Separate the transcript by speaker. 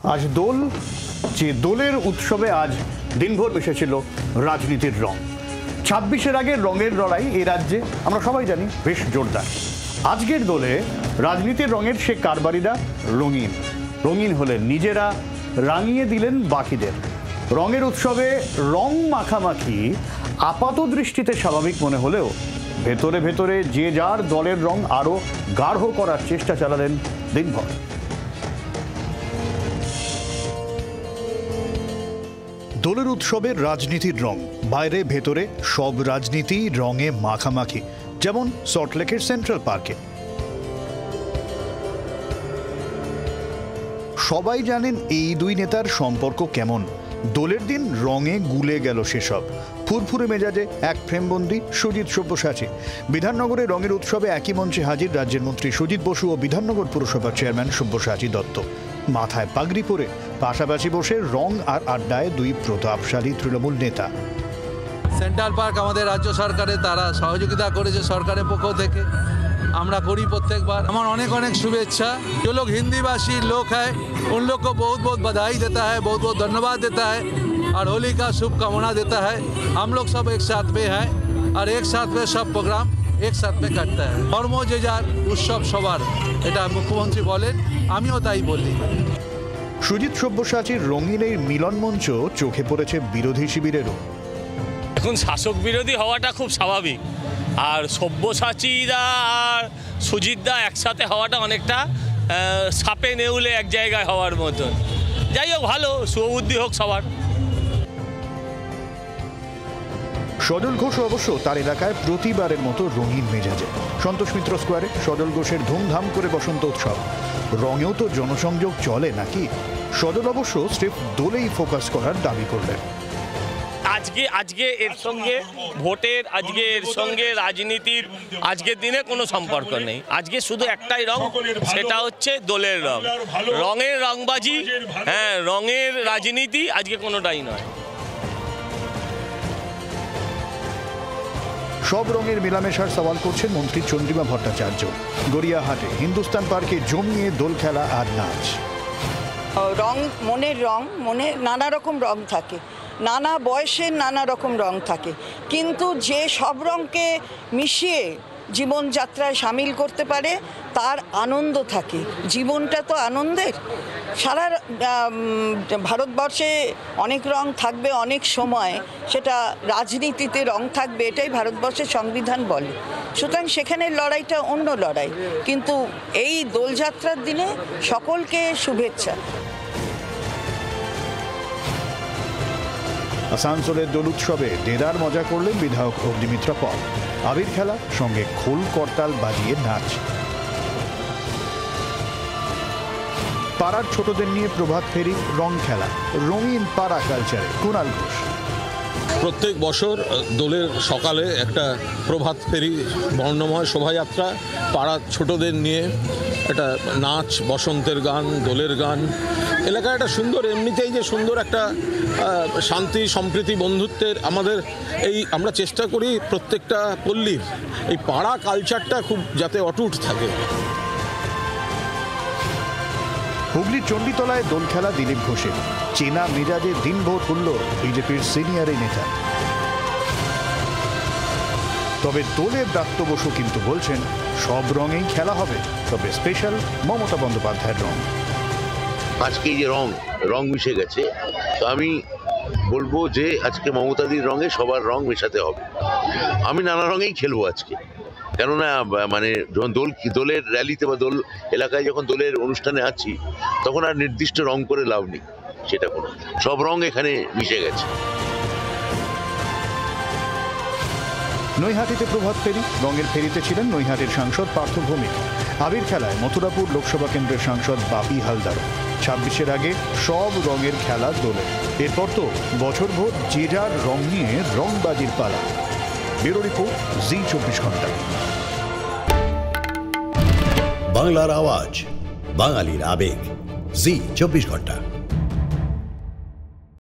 Speaker 1: আজ দোল, যে দোলের উৎসবে আজ দিনভর মিশেছিল রাজনীতির রং। 26-এর আগের রঙের লড়াই এই রাজ্যে আমরা সবাই জানি বেশ জোরদার। আজকের দোলে রাজনীতির রঙের সে কারবারিরা রঙিন রঙিন হলেন, নিজেরা রাঙিয়ে দিলেন বাকিদের। রঙের উৎসবে রং মাখামাখি আপাত দৃষ্টিতে স্বাভাবিক মনে হলেও ভেতরে ভেতরে যে যার দলের রং আরও গাঢ় করার চেষ্টা চালালেন দিনভর। দোলের উৎসবের রাজনীতির রং বাইরে ভেতরে সব রাজনীতি রঙে মাখামাখি, যেমন সল্টলেকের সেন্ট্রাল পার্কে। সবাই জানেন এই দুই নেতার সম্পর্ক কেমন। দোলের দিন রঙে গুলে গেল সেসব। ফুরফুরে মেজাজে এক ফ্রেমবন্দি সুজিত সব্যসাচী। বিধাননগরে রঙের উৎসবে একই মঞ্চে হাজির রাজ্যের মন্ত্রী সুজিত বসু ও বিধাননগর পুরসভার চেয়ারম্যান সব্যসাচী দত্ত। মাথায় পাগড়ি পরে পাশাপাশি বসে রং আর আড্ডায় দুই প্রতাপশালী তৃণমূল নেতা।
Speaker 2: সেন্ট্রাল পার্ক আমাদের রাজ্য সরকারে তারা সহযোগিতা করেছে সরকারের পক্ষ থেকে, আমরা করি প্রত্যেকবার। আমার অনেক অনেক শুভেচ্ছা। जो लोग हिंदी भाषी लोग हैं उन लोग को बहुत बहुत बधाई देता है, बहुत बहुत धन्यवाद देता है और होली का शुभकामना देता है। हम लोग सब एक साथ में हैं और एक साथ में सब प्रोग्राम एक साथ में करता है। ধর্ম যে যার, উৎসব সবার, এটা মুখ্যমন্ত্রী বলেন, আমিও তাই বলি।
Speaker 1: সুজিত সব্যসাচীর রঙিন এই মিলন মঞ্চ চোখে পড়েছে বিরোধী শিবিরেরও।
Speaker 3: এখন শাসক বিরোধী হওয়াটা খুব স্বাভাবিক, আর সব্যসাচীরা আর সুজিতদা একসাথে হওয়াটা অনেকটা সাপে নেউলে এক জায়গায় হওয়ার মতন। যাই হোক, ভালো, শুভবুদ্ধি হোক সবার।
Speaker 1: সজল ঘোষ অবশ্য তার এলাকায় প্রতিবারের মতো রঙিন মেজাজে। সন্তোষ মিত্র স্কোয়ারে সজল ঘোষের ধুমধাম করে বসন্ত উৎসব। রঙেও তো জনসংযোগ চলে নাকি? সজল অবশ্য স্রেফ দোলেই ফোকাস করার দাবি করলেন।
Speaker 3: আজকে এর সঙ্গে ভোটের, আজকে এর সঙ্গে রাজনীতির আজকের দিনে কোনো সম্পর্ক নেই। আজকে শুধু একটাই রং, সেটা হচ্ছে দোলের রং। রঙের রংবাজি, হ্যাঁ, রঙের রাজনীতি আজকে কোনোটাই নয়।
Speaker 1: সব রঙের মেলামেশার সওয়াল করছেন মন্ত্রী চন্দ্রিমা ভট্টাচার্য। গড়িয়াহাটে হিন্দুস্তান পার্কে জমিয়ে দোল খেলা আর নাচ।
Speaker 4: রং মনের রং, মনে নানা রকম রং থাকে, নানা বয়সের নানা রকম রং থাকে, কিন্তু যে সব রঙকে মিশিয়ে জীবনযাত্রায় সামিল করতে পারে তার আনন্দ থাকে। জীবনটা তো আনন্দের। সারা ভারতবর্ষে অনেক রং থাকবে, অনেক সময় সেটা রাজনীতিতে রং থাকবে, এটাই ভারতবর্ষের সংবিধান বলে। সুতরাং সেখানের লড়াইটা অন্য লড়াই, কিন্তু এই দোলযাত্রার দিনে সকলকে শুভেচ্ছা।
Speaker 1: আসানসোলের দোল উৎসবে দেদার মজা করলেন বিধায়ক অগ্নিমিত্রা পল। আবির খেলা, সঙ্গে খোল করতাল বাজিয়ে নাচ। পাড়ার ছোটদের নিয়ে প্রভাত ফেরি, রং খেলা, রঙিন পাড়া কালচারে কুণাল ঘোষ।
Speaker 5: প্রত্যেক বছর দোলের সকালে একটা প্রভাত ফেরি বর্ণময় শোভাযাত্রা, পাড়ার ছোটদের নিয়ে একটা নাচ, বসন্তের গান, দোলের গান। এলাকায় একটা সুন্দর, এমনিতেই যে সুন্দর একটা শান্তি, সম্প্রীতি, বন্ধুত্বের আমাদের আমরা চেষ্টা করি প্রত্যেকটা পল্লীর এই পাড়া কালচারটা খুব যাতে অটুট থাকে।
Speaker 1: হুগলির চণ্ডীতলায় দোল খেলা দিলীপ ঘোষের। চেনা মেজাজে দিনভর তুলল বিজেপির সিনিয়র এই নেতা। তবে দোলের ব্রাত্য বসু কিন্তু বলছেন সব রঙেই খেলা হবে, তবে স্পেশাল মমতা বন্দ্যোপাধ্যায়ের রং।
Speaker 6: আজকে যে রং মিশে গেছে, তো আমি বলবো যে আজকে মমতাদির রঙে সবার রং মেশাতে হবে। আমি নানা রঙেই খেলবো আজকে, কেননা মানে যখন দোলের র্যালিতে বা দোল এলাকায় যখন দোলের অনুষ্ঠানে আছি, তখন আর নির্দিষ্ট রং করে লাভ নেই, সেটা কোনো সব রং এখানে মিশে গেছে।
Speaker 1: নৈহাটিতে প্রভাত ফেরি, রঙের ফেরিতে ছিলেন নৈহাটির সাংসদ পার্থ ভৌমিক। আবির খেলায় মথুরাপুর লোকসভা কেন্দ্রের সাংসদ বাপি হালদার। 26-এর আগে সব রঙের খেলা দোলে। এরপর তো বছরভর যে যার রং নিয়ে রংবাজির পালা। ব্যুরো রিপোর্ট, জি 24 ঘন্টা।
Speaker 7: বাংলার আওয়াজ, বাঙালির আবেগ, জি 24 ঘন্টা।